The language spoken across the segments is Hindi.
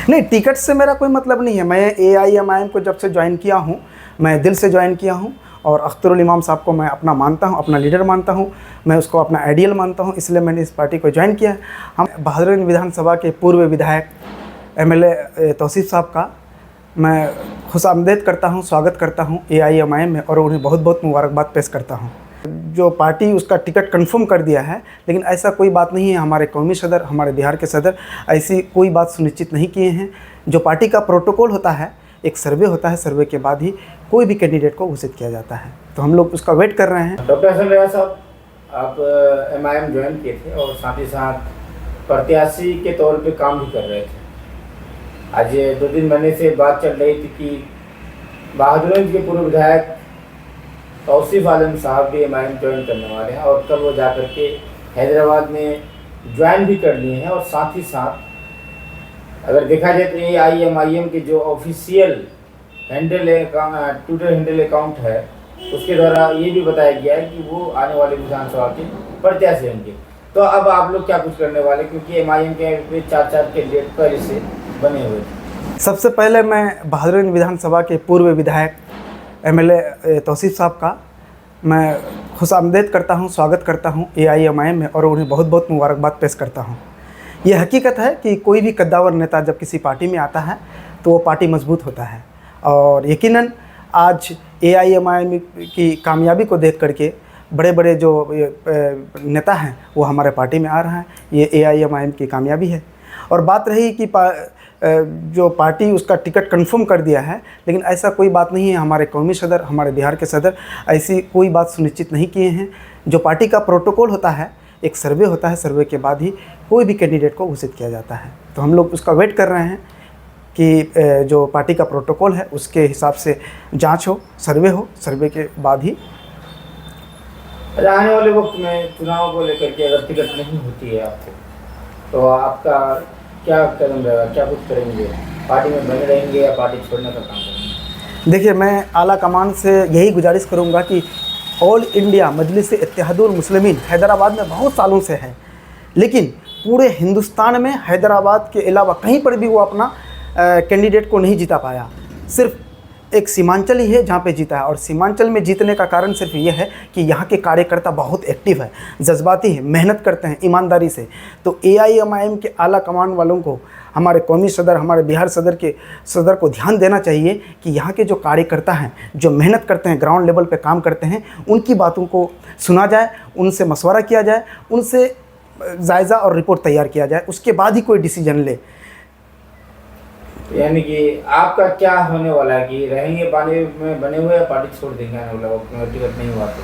नहीं, टिकट से मेरा कोई मतलब नहीं है। मैं AIMIM को जब से ज्वाइन किया हूँ, मैं दिल से ज्वाइन किया हूँ और अख्तरुल इमाम साहब को मैं अपना मानता हूँ, अपना लीडर मानता हूँ, मैं उसको अपना आइडियल मानता हूँ, इसलिए मैंने इस पार्टी को ज्वाइन किया है। हम बहादुरगंज विधानसभा के पूर्व विधायक MLA तौसीफ़ साहब का मैं खुशामदीद करता हूँ, स्वागत करता हूँ AIMIM में, और उन्हें बहुत बहुत मुबारकबाद पेश करता हूँ। जो पार्टी उसका टिकट कंफर्म कर दिया है, लेकिन ऐसा कोई बात नहीं है। हमारे कौमी सदर, हमारे बिहार के सदर ऐसी कोई बात सुनिश्चित नहीं किए हैं। जो पार्टी का प्रोटोकॉल होता है, एक सर्वे होता है, सर्वे के बाद ही कोई भी कैंडिडेट को घोषित किया जाता है, तो हम लोग उसका वेट कर रहे हैं। डॉक्टर हसन रेजा साहब, आप MIM ज्वाइन किए थे और साथ ही साथ प्रत्याशी के तौर पे काम भी कर रहे थे। आज 2-3 महीने से बात चल रही थी कि बहादुरगंज के पूर्व विधायक तौसीफ़ आलम साहब भी MIM ज्वाइन करने वाले हैं और कल वो जाकर के हैदराबाद में ज्वाइन भी कर लिए हैं। और साथ ही साथ अगर देखा जाए तो AIMIM के जो ऑफिशियल ट्विटर हैंडल अकाउंट है, उसके द्वारा ये भी बताया गया है कि वो आने वाले विधानसभा के प्रत्याशी होंगे। तो अब आप लोग क्या कुछ करने वाले, क्योंकि MIM के 4 कैंडिडेट पहले से बने हुए थे। सबसे पहले मैं बहादुरगंज विधानसभा के पूर्व विधायक MLA तौसीफ़ साहब का मैं खुशामदीद करता हूं, स्वागत करता हूं AIMIM में, और उन्हें बहुत बहुत मुबारकबाद पेश करता हूं। ये हकीकत है कि कोई भी कद्दावर नेता जब किसी पार्टी में आता है तो वो पार्टी मजबूत होता है, और यकीनन आज AIMIM की कामयाबी को देख करके बड़े बड़े जो नेता हैं वो हमारे पार्टी में आ रहे हैं। ये AIMIM की कामयाबी है। और बात रही कि जो पार्टी उसका टिकट कंफर्म कर दिया है, लेकिन ऐसा कोई बात नहीं है। हमारे कौमी सदर, हमारे बिहार के सदर ऐसी कोई बात सुनिश्चित नहीं किए हैं। जो पार्टी का प्रोटोकॉल होता है, एक सर्वे होता है, सर्वे के बाद ही कोई भी कैंडिडेट को घोषित किया जाता है, तो हम लोग उसका वेट कर रहे हैं कि जो पार्टी का प्रोटोकॉल है उसके हिसाब से जांच हो, सर्वे के बाद ही। आने वाले वक्त में चुनाव को लेकर के अगर टिकट नहीं होती है आपको, तो आपका क्या कदम रहेगा, क्या कुछ करेंगे? पार्टी में बने रहेंगे या पार्टी छोड़ने का काम करेंगे? देखिए, मैं आला कमान से यही गुजारिश करूंगा कि ऑल इंडिया मजलिस-ए-इत्तेहादुल मुस्लिमीन हैदराबाद में बहुत सालों से है, लेकिन पूरे हिंदुस्तान में हैदराबाद के अलावा कहीं पर भी वो अपना कैंडिडेट को नहीं जीता पाया। सिर्फ एक सीमांचल ही है जहाँ पे जीता है, और सीमांचल में जीतने का कारण सिर्फ ये है कि यहाँ के कार्यकर्ता बहुत एक्टिव है, जज्बाती है, मेहनत करते हैं ईमानदारी से। तो AIMIM के आला कमान वालों को, हमारे कौमी सदर, हमारे बिहार सदर को ध्यान देना चाहिए कि यहाँ के जो कार्यकर्ता हैं, जो मेहनत करते हैं, ग्राउंड लेवल पे काम करते हैं, उनकी बातों को सुना जाए, उनसे मशवरा किया जाए, उनसे जायज़ा और रिपोर्ट तैयार किया जाए, उसके बाद ही कोई डिसीजन ले। यानी कि आपका क्या होने वाला है कि रहेंगे पानी में बने हुए या पार्टी छोड़ देंगे आने वाला वक्त में टिकट नहीं हुआ तो?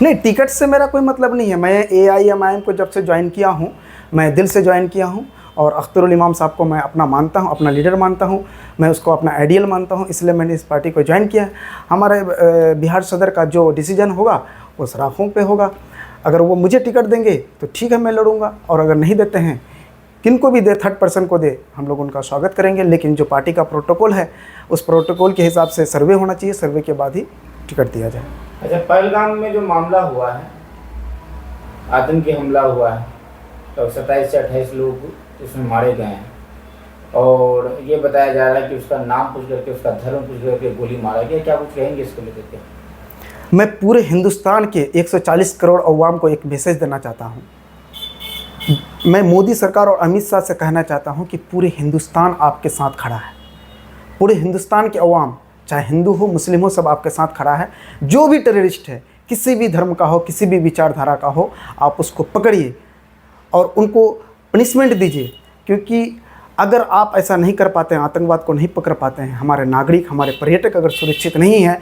नहीं, टिकट से मेरा कोई मतलब नहीं है। मैं AIMIM को जब से ज्वाइन किया हूँ, मैं दिल से ज्वाइन किया हूँ, और अख्तरुल इमाम साहब को मैं अपना मानता हूँ, अपना लीडर मानता हूँ, मैं उसको अपना आइडियल मानता हूँ, इसलिए मैंने इस पार्टी को ज्वाइन किया है। हमारे बिहार सदर का जो डिसीजन होगा वो सराखों पे होगा। अगर वो मुझे टिकट देंगे तो ठीक है, मैं लड़ूंगा, और अगर नहीं देते हैं, किनको भी दे, थर्ड पर्सन को दे, हम लोग उनका स्वागत करेंगे। लेकिन जो पार्टी का प्रोटोकॉल है, उस प्रोटोकॉल के हिसाब से सर्वे होना चाहिए, सर्वे के बाद ही टिकट दिया जाए। अच्छा, पहलगाम में जो मामला हुआ है, आतंकी हमला हुआ है, तो 27 से 28 लोग उसमें मारे गए हैं, और ये बताया जा रहा है कि उसका नाम पूछ करके, उसका धर्म पूछ करके गोली मारा गया। क्या कुछ कहेंगे इसको लेकर के? मैं पूरे हिंदुस्तान के 140 करोड़ अवाम को एक मैसेज देना चाहता हूँ। मैं मोदी सरकार और अमित शाह से कहना चाहता हूं कि पूरे हिंदुस्तान आपके साथ खड़ा है। पूरे हिंदुस्तान के अवाम, चाहे हिंदू हो, मुस्लिम हो, सब आपके साथ खड़ा है। जो भी टेररिस्ट है, किसी भी धर्म का हो, किसी भी विचारधारा का हो, आप उसको पकड़िए और उनको पनिशमेंट दीजिए, क्योंकि अगर आप ऐसा नहीं कर पाते हैं, आतंकवाद को नहीं पकड़ पाते हैं, हमारे नागरिक, हमारे पर्यटक अगर सुरक्षित नहीं है,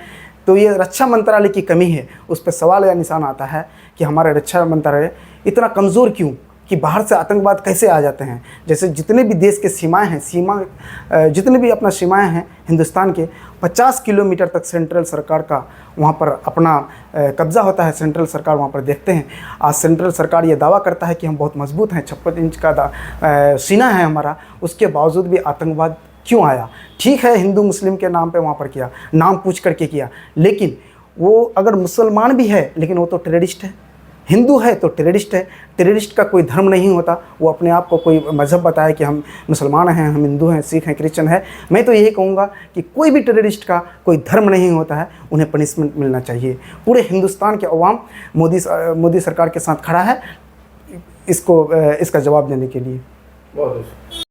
तो ये रक्षा मंत्रालय की कमी है। उस पर सवाल या निशान आता है कि हमारे रक्षा मंत्रालय इतना कमज़ोर क्यों, कि बाहर से आतंकवाद कैसे आ जाते हैं। जैसे जितने भी देश के सीमाएं हैं, जितने भी अपना सीमाएं हैं हिंदुस्तान के, 50 किलोमीटर तक सेंट्रल सरकार का वहाँ पर अपना कब्ज़ा होता है। सेंट्रल सरकार वहाँ पर देखते हैं। आज सेंट्रल सरकार ये दावा करता है कि हम बहुत मजबूत हैं, 56 इंच का सीना है हमारा, उसके बावजूद भी आतंकवाद क्यों आया? ठीक है, हिंदू मुस्लिम के नाम पे वहाँ पर किया, नाम पूछ करके किया, लेकिन वो अगर मुसलमान भी है, लेकिन वो तो टेररिस्ट है। हिंदू है तो टेररिस्ट है। टेररिस्ट का कोई धर्म नहीं होता, वो अपने आप को कोई मज़हब बताए कि हम मुसलमान हैं, हम हिंदू हैं, सिख हैं, क्रिश्चियन है। मैं तो यही कहूँगा कि कोई भी टेररिस्ट का कोई धर्म नहीं होता है, उन्हें पनिशमेंट मिलना चाहिए। पूरे हिंदुस्तान के अवाम मोदी सरकार के साथ खड़ा है इसका जवाब देने के लिए। बहुत